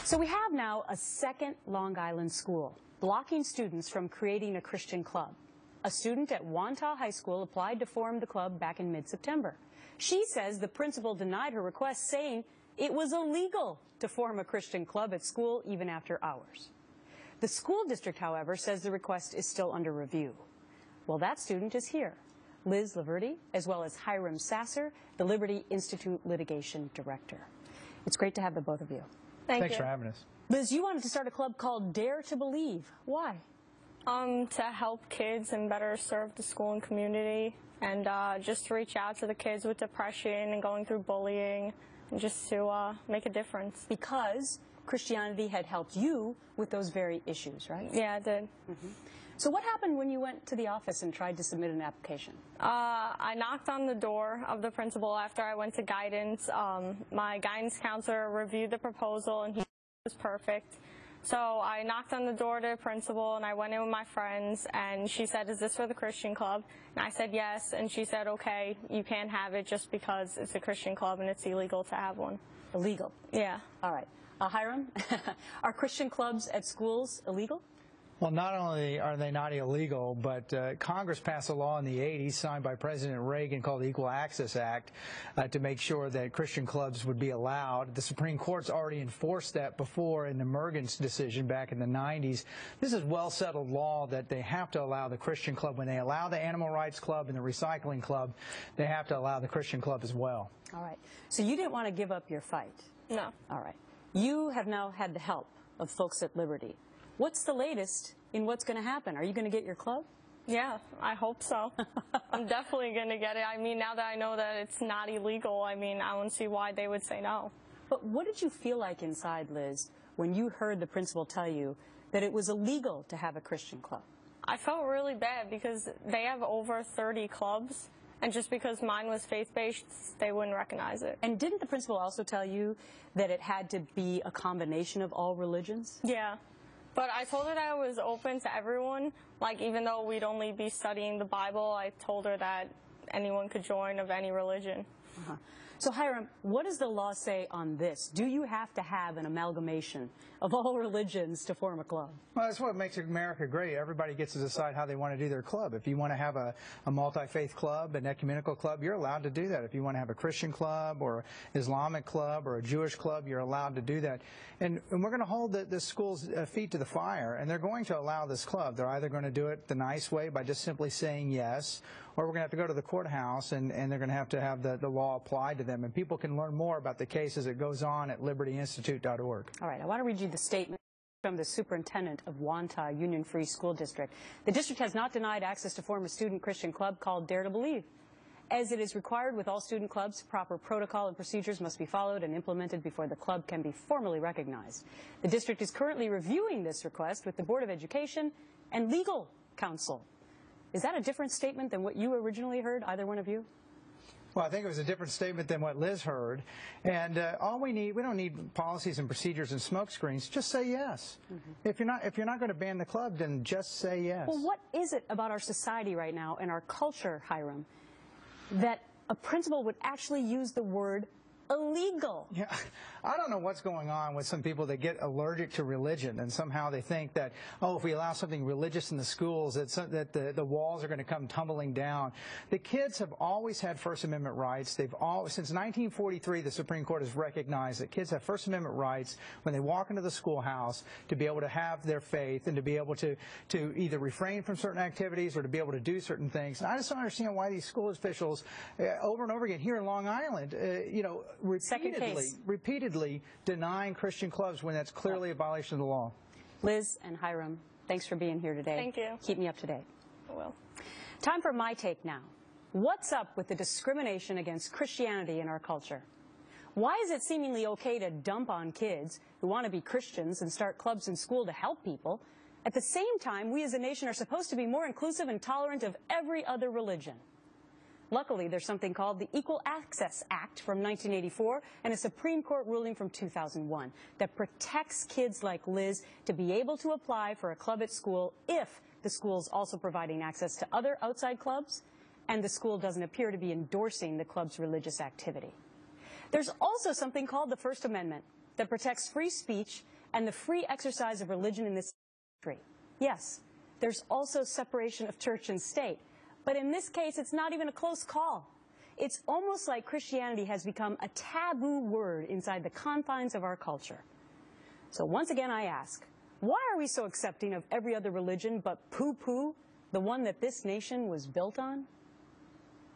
So we have now a second Long Island school blocking students from creating a Christian club. A student at Wantagh High School applied to form the club back in mid-September. She says the principal denied her request, saying it was illegal to form a Christian club at school even after hours. The school district, however, says the request is still under review. Well, that student is here. Liz Loverde, as well as Hiram Sasser, the Liberty Institute litigation director. It's great to have the both of you. Thanks for having us. Liz, you wanted to start a club called Dare to Believe. Why? To help kids and better serve the school and community, and just to reach out to the kids with depression and going through bullying, and just to make a difference. Because Christianity had helped you with those very issues, right? Yeah, it did. So what happened when you went to the office and tried to submit an application? I knocked on the door of the principal after I went to guidance. My guidance counselor reviewed the proposal, and he was perfect. So I knocked on the door to the principal, and I went in with my friends, and she said, "Is this for the Christian club?" And I said yes, and she said, "Okay, you can't have it just because it's a Christian club and it's illegal to have one." Illegal? Yeah. All right. Hiram, are Christian clubs at schools illegal? Well, not only are they not illegal, but Congress passed a law in the 80s signed by President Reagan called the Equal Access Act to make sure that Christian clubs would be allowed. The Supreme Court's already enforced that before in the Mergen's decision back in the 90s. This is well-settled law that they have to allow the Christian club. When they allow the Animal Rights Club and the Recycling Club, they have to allow the Christian club as well. All right. So you didn't want to give up your fight? No. All right. You have now had the help of folks at Liberty. What's the latest in what's going to happen? Are you going to get your club? Yeah, I hope so. I'm definitely going to get it. I mean, now that I know that it's not illegal, I mean, I don't see why they would say no. But what did you feel like inside, Liz, when you heard the principal tell you that it was illegal to have a Christian club? I felt really bad because they have over 30 clubs, and just because mine was faith-based, they wouldn't recognize it. And didn't the principal also tell you that it had to be a combination of all religions? Yeah. But I told her that I was open to everyone. Like, even though we'd only be studying the Bible, I told her that anyone could join of any religion. So, Hiram, what does the law say on this? Do you have to have an amalgamation of all religions to form a club? Well, that's what makes America great. Everybody gets to decide how they want to do their club. If you want to have a multi-faith club, an ecumenical club, you're allowed to do that. If you want to have a Christian club or Islamic club or a Jewish club, you're allowed to do that. And we're going to hold the school's feet to the fire, and they're going to allow this club. They're either going to do it the nice way by just simply saying yes, or we're going to have to go to the courthouse, and they're going to have the law applied to them. And people can learn more about the case as it goes on at libertyinstitute.org. All right, I want to read you the statement from the superintendent of Wantagh Union Free School District. The district has not denied access to form a student Christian club called Dare to Believe. As it is required with all student clubs, proper protocol and procedures must be followed and implemented before the club can be formally recognized. The district is currently reviewing this request with the Board of Education and Legal Counsel. Is that a different statement than what you originally heard, either one of you? Well, I think it was a different statement than what Liz heard. And all we don't need policies and procedures and smoke screens. Just say yes. If you're not going to ban the club, then just say yes. Well, what is it about our society right now and our culture, Hiram, that a principal would actually use the word illegal? Yeah, I don't know what's going on with some people that get allergic to religion, and somehow they think that, oh, if we allow something religious in the schools, that the walls are going to come tumbling down. The kids have always had First Amendment rights. Since 1943, the Supreme Court has recognized that kids have First Amendment rights when they walk into the schoolhouse to be able to have their faith and to be able to either refrain from certain activities or to be able to do certain things. And I just don't understand why these school officials, over and over again here in Long Island, repeatedly denying Christian clubs when that's clearly a violation of the law. Liz and Hiram, thanks for being here today. Thank you. Keep me up to date. I will. Time for my take now. What's up with the discrimination against Christianity in our culture? Why is it seemingly okay to dump on kids who want to be Christians and start clubs in school to help people? At the same time, we as a nation are supposed to be more inclusive and tolerant of every other religion. Luckily, there's something called the Equal Access Act from 1984 and a Supreme Court ruling from 2001 that protects kids like Liz to be able to apply for a club at school if the school's also providing access to other outside clubs and the school doesn't appear to be endorsing the club's religious activity. There's also something called the First Amendment that protects free speech and the free exercise of religion in this country. Yes, there's also separation of church and state, but in this case, it's not even a close call. It's almost like Christianity has become a taboo word inside the confines of our culture. So once again, I ask, why are we so accepting of every other religion but poo-poo, the one that this nation was built on?